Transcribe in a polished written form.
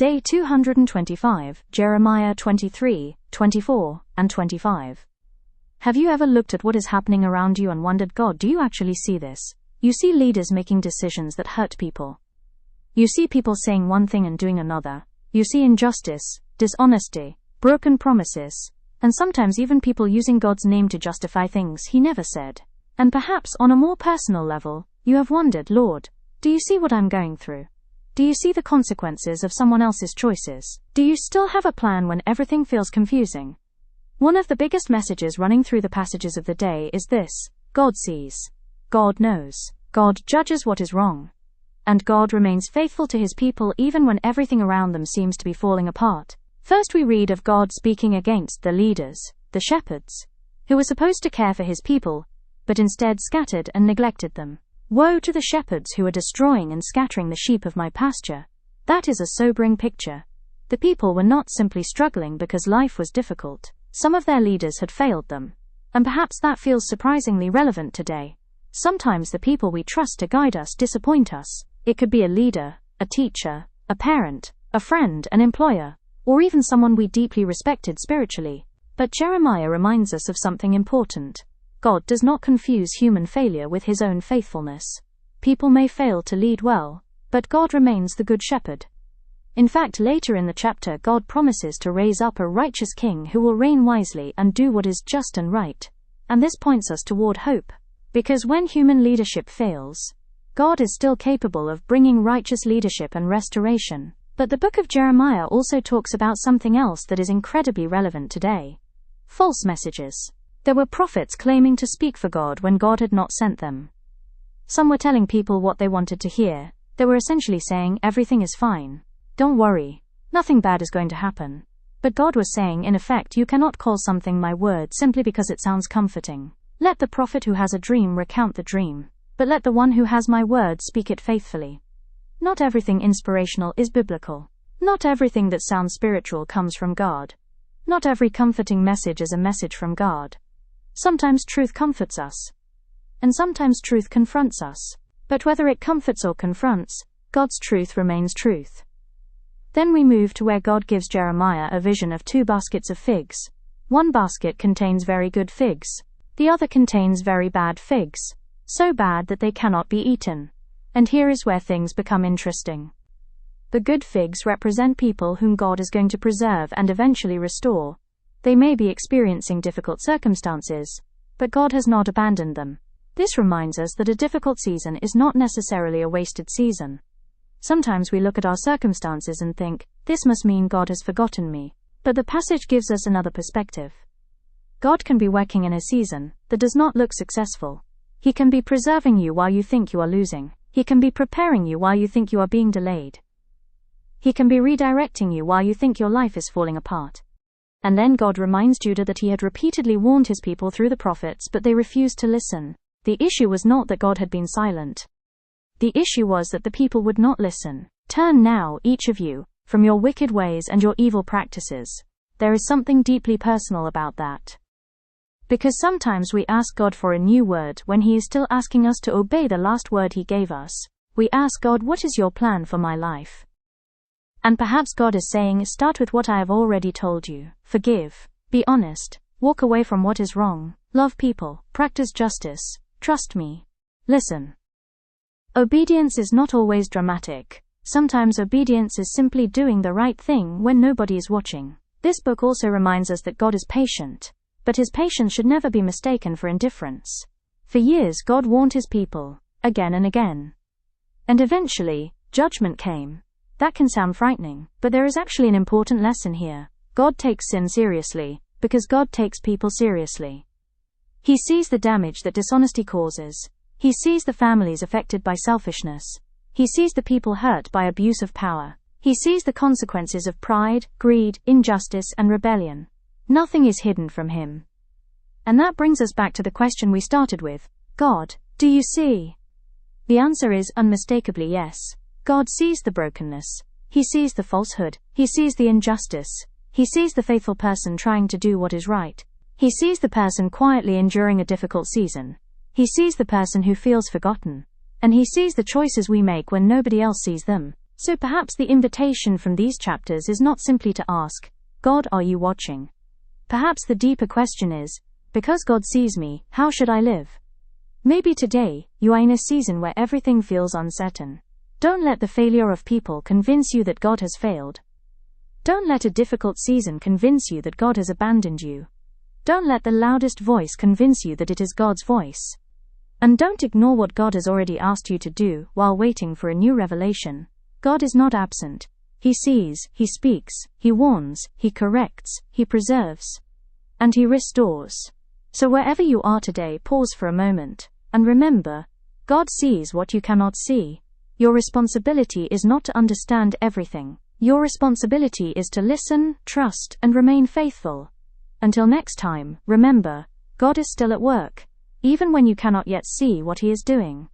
Day 225, Jeremiah 23, 24, and 25. Have you ever looked at what is happening around you and wondered, God, do you actually see this? You see leaders making decisions that hurt people. You see people saying one thing and doing another. You see injustice, dishonesty, broken promises, and sometimes even people using God's name to justify things He never said. And perhaps on a more personal level, you have wondered, Lord, do you see what I'm going through? Do you see the consequences of someone else's choices? Do you still have a plan when everything feels confusing? One of the biggest messages running through the passages of the day is this: God sees. God knows. God judges what is wrong. And God remains faithful to His people even when everything around them seems to be falling apart. First we read of God speaking against the leaders, the shepherds, who were supposed to care for His people, but instead scattered and neglected them. Woe to the shepherds who are destroying and scattering the sheep of my pasture. That is a sobering picture. The people were not simply struggling because life was difficult. Some of their leaders had failed them. And perhaps that feels surprisingly relevant today. Sometimes the people we trust to guide us disappoint us. It could be a leader, a teacher, a parent, a friend, an employer, or even someone we deeply respected spiritually. But Jeremiah reminds us of something important. God does not confuse human failure with His own faithfulness. People may fail to lead well, but God remains the Good Shepherd. In fact, later in the chapter, God promises to raise up a righteous king who will reign wisely and do what is just and right. And this points us toward hope. Because when human leadership fails, God is still capable of bringing righteous leadership and restoration. But the book of Jeremiah also talks about something else that is incredibly relevant today: false messages. There were prophets claiming to speak for God when God had not sent them. Some were telling people what they wanted to hear. They were essentially saying, everything is fine. Don't worry. Nothing bad is going to happen. But God was saying, in effect, you cannot call something my word simply because it sounds comforting. Let the prophet who has a dream recount the dream, but let the one who has my word speak it faithfully. Not everything inspirational is biblical. Not everything that sounds spiritual comes from God. Not every comforting message is a message from God. Sometimes truth comforts us. And sometimes truth confronts us. But whether it comforts or confronts, God's truth remains truth. Then we move to where God gives Jeremiah a vision of 2 baskets of figs. One basket contains very good figs. The other contains very bad figs. So bad that they cannot be eaten. And here is where things become interesting. The good figs represent people whom God is going to preserve and eventually restore. They may be experiencing difficult circumstances, but God has not abandoned them. This reminds us that a difficult season is not necessarily a wasted season. Sometimes we look at our circumstances and think, this must mean God has forgotten me. But the passage gives us another perspective. God can be working in a season that does not look successful. He can be preserving you while you think you are losing. He can be preparing you while you think you are being delayed. He can be redirecting you while you think your life is falling apart. And then God reminds Judah that He had repeatedly warned His people through the prophets, but they refused to listen. The issue was not that God had been silent. The issue was that the people would not listen. Turn now, each of you, from your wicked ways and your evil practices. There is something deeply personal about that. Because sometimes we ask God for a new word when He is still asking us to obey the last word He gave us. We ask God, what is your plan for my life? And perhaps God is saying, start with what I have already told you. Forgive. Be honest. Walk away from what is wrong. Love people. Practice justice. Trust me. Listen. Obedience is not always dramatic. Sometimes obedience is simply doing the right thing when nobody is watching. This book also reminds us that God is patient. But His patience should never be mistaken for indifference. For years God warned His people, again and again. And eventually, judgment came. That can sound frightening, but there is actually an important lesson here. God takes sin seriously, because God takes people seriously. He sees the damage that dishonesty causes. He sees the families affected by selfishness. He sees the people hurt by abuse of power. He sees the consequences of pride, greed, injustice, and rebellion. Nothing is hidden from Him. And that brings us back to the question we started with. God, do you see? The answer is unmistakably yes. God sees the brokenness. He sees the falsehood. He sees the injustice. He sees the faithful person trying to do what is right. He sees the person quietly enduring a difficult season. He sees the person who feels forgotten. And He sees the choices we make when nobody else sees them. So perhaps the invitation from these chapters is not simply to ask, God, are you watching? Perhaps the deeper question is, because God sees me, how should I live? Maybe today, you are in a season where everything feels uncertain. Don't let the failure of people convince you that God has failed. Don't let a difficult season convince you that God has abandoned you. Don't let the loudest voice convince you that it is God's voice. And don't ignore what God has already asked you to do while waiting for a new revelation. God is not absent. He sees, He speaks, He warns, He corrects, He preserves, and He restores. So wherever you are today, pause for a moment, and remember, God sees what you cannot see. Your responsibility is not to understand everything. Your responsibility is to listen, trust, and remain faithful. Until next time, remember, God is still at work, even when you cannot yet see what He is doing.